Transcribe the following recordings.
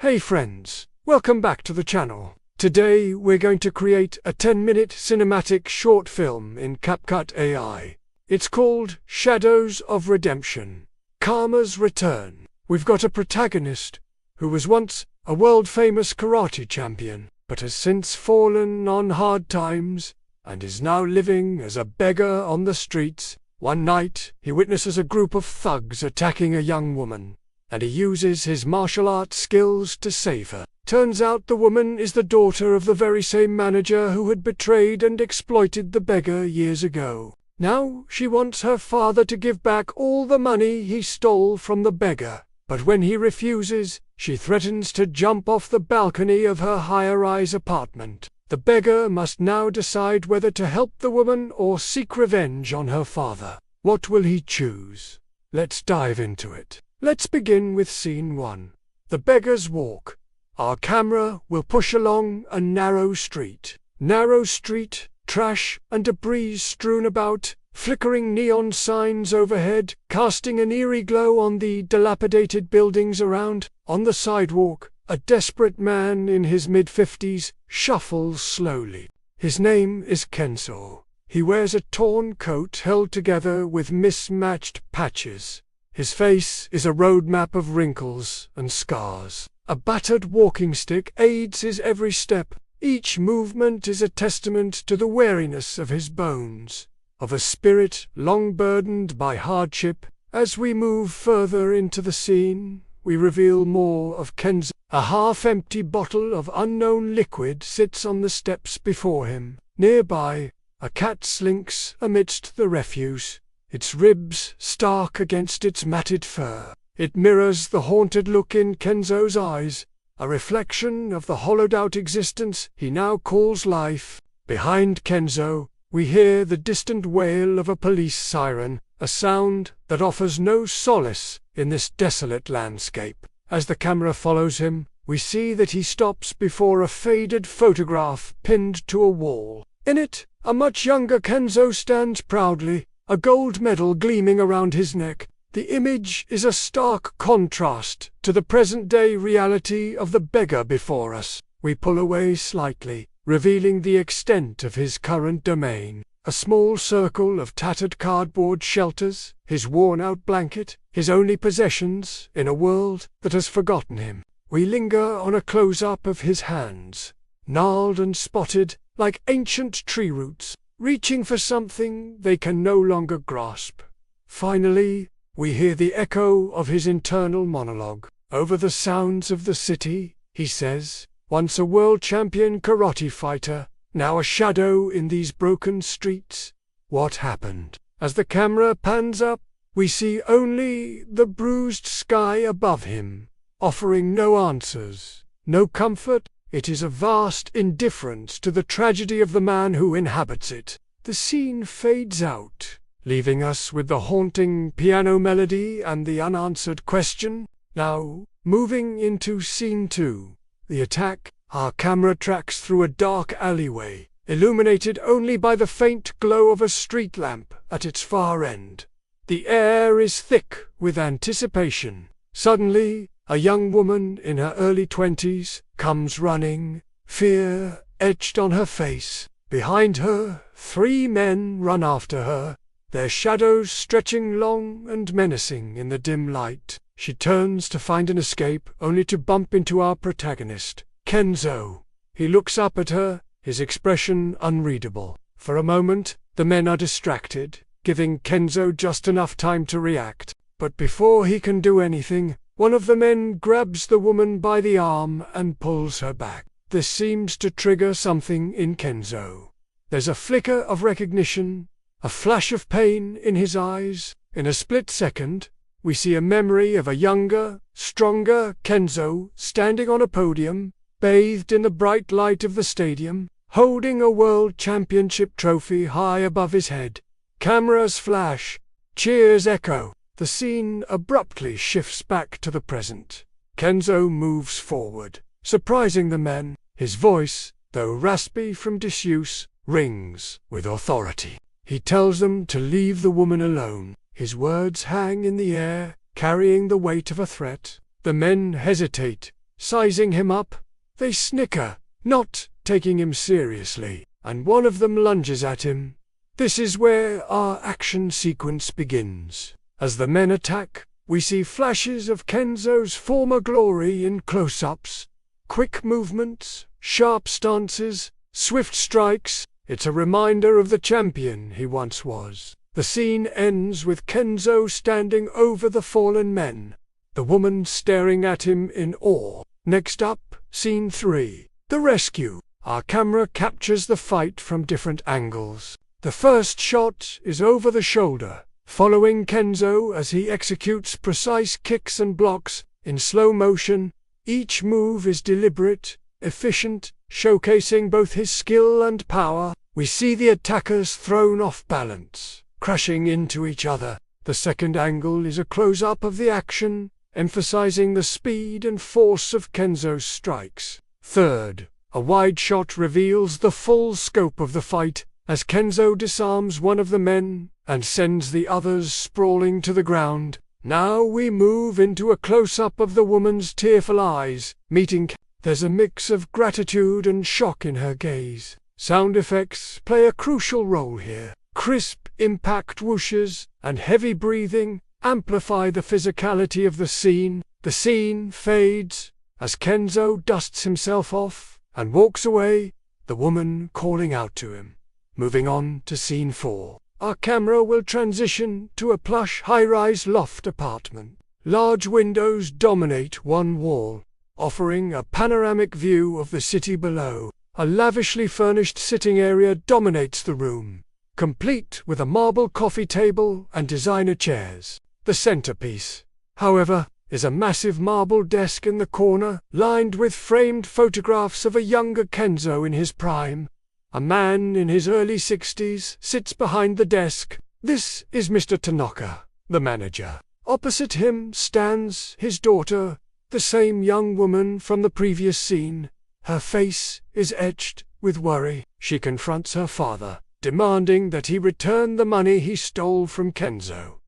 Hey friends, welcome back to the channel. Today we're going to create a 10-minute cinematic short film in CapCut AI. It's called Shadows of Redemption, Karma's Return. We've got a protagonist who was once a world-famous karate champion, but has since fallen on hard times and is now living as a beggar on the streets. One night, he witnesses a group of thugs attacking a young woman, and he uses his martial arts skills to save her. Turns out the woman is the daughter of the very same manager who had betrayed and exploited the beggar years ago. Now she wants her father to give back all the money he stole from the beggar, but when he refuses, she threatens to jump off the balcony of her high-rise apartment. The beggar must now decide whether to help the woman or seek revenge on her father. What will he choose? Let's dive into it. Let's begin with Scene 1. The Beggar's Walk. Our camera will push along a narrow street. Narrow street, trash and debris strewn about, flickering neon signs overhead, casting an eerie glow on the dilapidated buildings around. On the sidewalk, a desperate man in his mid-50s shuffles slowly. His name is Kenzo. He wears a torn coat held together with mismatched patches. His face is a roadmap of wrinkles and scars. A battered walking stick aids his every step. Each movement is a testament to the weariness of his bones, of a spirit long burdened by hardship. As we move further into the scene, we reveal more of Kenzo. A half-empty bottle of unknown liquid sits on the steps before him. Nearby, a cat slinks amidst the refuse, its ribs stark against its matted fur. It mirrors the haunted look in Kenzo's eyes, a reflection of the hollowed-out existence he now calls life. Behind Kenzo, we hear the distant wail of a police siren, a sound that offers no solace in this desolate landscape. As the camera follows him, we see that he stops before a faded photograph pinned to a wall. In it, a much younger Kenzo stands proudly, a gold medal gleaming around his neck. The image is a stark contrast to the present-day reality of the beggar before us. We pull away slightly, revealing the extent of his current domain. A small circle of tattered cardboard shelters, his worn-out blanket, his only possessions in a world that has forgotten him. We linger on a close-up of his hands, gnarled and spotted like ancient tree roots, reaching for something they can no longer grasp. Finally, we hear the echo of his internal monologue. Over the sounds of the city, he says, once a world champion karate fighter, now a shadow in these broken streets. What happened? As the camera pans up, we see only the bruised sky above him, offering no answers, no comfort. It is a vast indifference to the tragedy of the man who inhabits it. The scene fades out, leaving us with the haunting piano melody and the unanswered question. Now, moving into Scene 2, the attack. Our camera tracks through a dark alleyway, illuminated only by the faint glow of a street lamp at its far end. The air is thick with anticipation. Suddenly, a young woman in her early 20s comes running, fear etched on her face. Behind her, 3 men run after her, their shadows stretching long and menacing in the dim light. She turns to find an escape, only to bump into our protagonist, Kenzo. He looks up at her, his expression unreadable. For a moment, the men are distracted, giving Kenzo just enough time to react. But before he can do anything, one of the men grabs the woman by the arm and pulls her back. This seems to trigger something in Kenzo. There's a flicker of recognition, a flash of pain in his eyes. In a split second, we see a memory of a younger, stronger Kenzo standing on a podium, bathed in the bright light of the stadium, holding a world championship trophy high above his head. Cameras flash, cheers echo. The scene abruptly shifts back to the present. Kenzo moves forward, surprising the men. His voice, though raspy from disuse, rings with authority. He tells them to leave the woman alone. His words hang in the air, carrying the weight of a threat. The men hesitate, sizing him up. They snicker, not taking him seriously, and one of them lunges at him. This is where our action sequence begins. As the men attack, we see flashes of Kenzo's former glory in close-ups. Quick movements, sharp stances, swift strikes. It's a reminder of the champion he once was. The scene ends with Kenzo standing over the fallen men, the woman staring at him in awe. Next up, scene 3, the rescue. Our camera captures the fight from different angles. The first shot is over the shoulder, following Kenzo as he executes precise kicks and blocks in slow motion. Each move is deliberate, efficient, showcasing both his skill and power. We see the attackers thrown off balance, crashing into each other. The second angle is a close-up of the action, emphasizing the speed and force of Kenzo's strikes. Third, a wide shot reveals the full scope of the fight, as Kenzo disarms one of the men and sends the others sprawling to the ground. Now we move into a close-up of the woman's tearful eyes, meeting. There's a mix of gratitude and shock in her gaze. Sound effects play a crucial role here. Crisp impact whooshes and heavy breathing amplify the physicality of the scene. The scene fades as Kenzo dusts himself off and walks away, the woman calling out to him. Moving on to scene 4. Our camera will transition to a plush high-rise loft apartment. Large windows dominate one wall, offering a panoramic view of the city below. A lavishly furnished sitting area dominates the room, complete with a marble coffee table and designer chairs. The centerpiece, however, is a massive marble desk in the corner, lined with framed photographs of a younger Kenzo in his prime. A man in his early 60s sits behind the desk. This is Mr. Tanaka, the manager. Opposite him stands his daughter, the same young woman from the previous scene. Her face is etched with worry. She confronts her father, demanding that he return the money he stole from Kenzo.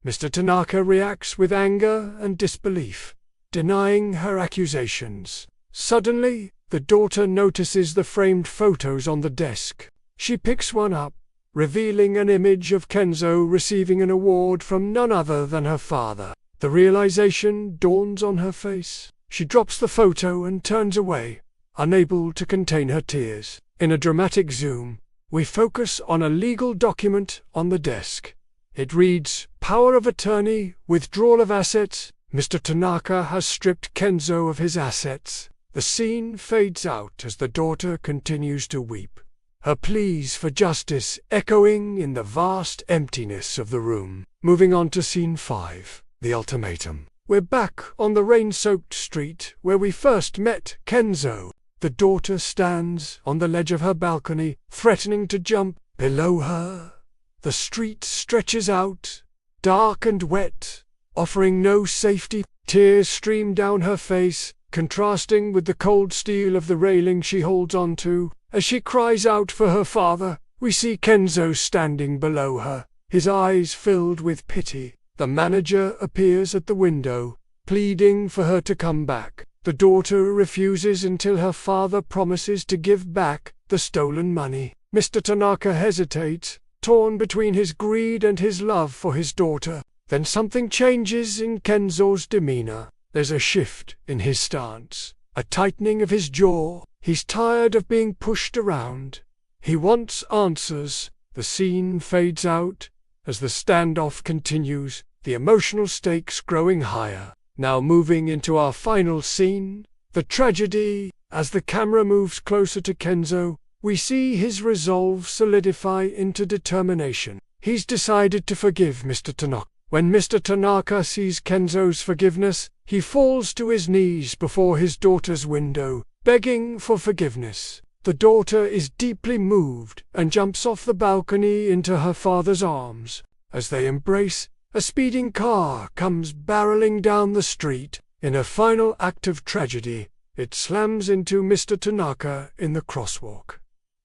Mr. Tanaka reacts with anger and disbelief, denying her accusations. Suddenly, the daughter notices the framed photos on the desk. She picks one up, revealing an image of Kenzo receiving an award from none other than her father. The realization dawns on her face. She drops the photo and turns away, unable to contain her tears. In a dramatic zoom, we focus on a legal document on the desk. It reads, "Power of attorney, withdrawal of assets." Mr. Tanaka has stripped Kenzo of his assets. The scene fades out as the daughter continues to weep, her pleas for justice echoing in the vast emptiness of the room. Moving on to scene 5, the ultimatum. We're back on the rain-soaked street where we first met Kenzo. The daughter stands on the ledge of her balcony, threatening to jump. Below her, the street stretches out, dark and wet, offering no safety. Tears stream down her face, contrasting with the cold steel of the railing she holds onto. As she cries out for her father, we see Kenzo standing below her, his eyes filled with pity. The manager appears at the window, pleading for her to come back. The daughter refuses until her father promises to give back the stolen money. Mr. Tanaka hesitates, torn between his greed and his love for his daughter. Then something changes in Kenzo's demeanor. There's a shift in his stance, a tightening of his jaw. He's tired of being pushed around. He wants answers. The scene fades out as the standoff continues, the emotional stakes growing higher. Now moving into our final scene, the tragedy. As the camera moves closer to Kenzo, we see his resolve solidify into determination. He's decided to forgive Mr. Tanaka. When Mr. Tanaka sees Kenzo's forgiveness, he falls to his knees before his daughter's window, begging for forgiveness. The daughter is deeply moved and jumps off the balcony into her father's arms. As they embrace, a speeding car comes barreling down the street. In a final act of tragedy, it slams into Mr. Tanaka in the crosswalk.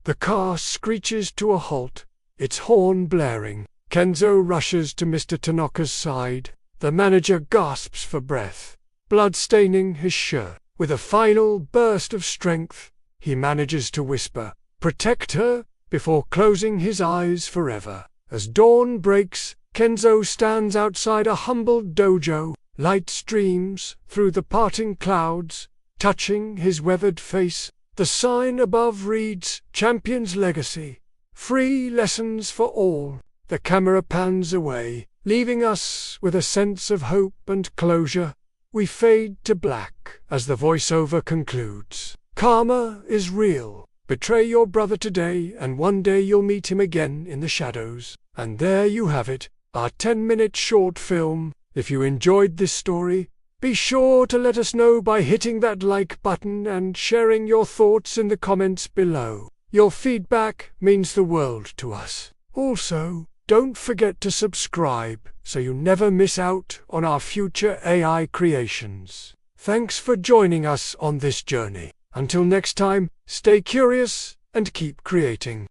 The car screeches to a halt, its horn blaring. Kenzo rushes to Mr. Tanaka's side. The manager gasps for breath, blood staining his shirt. With a final burst of strength, he manages to whisper, "Protect her," before closing his eyes forever. As dawn breaks, Kenzo stands outside a humble dojo. Light streams through the parting clouds, touching his weathered face. The sign above reads, "Champion's Legacy. Free lessons for all." The camera pans away, leaving us with a sense of hope and closure. We fade to black as the voiceover concludes. Karma is real. Betray your brother today, and one day you'll meet him again in the shadows. And there you have it, our 10-minute short film. If you enjoyed this story, be sure to let us know by hitting that like button and sharing your thoughts in the comments below. Your feedback means the world to us. Also, don't forget to subscribe so you never miss out on our future AI creations. Thanks for joining us on this journey. Until next time, stay curious and keep creating.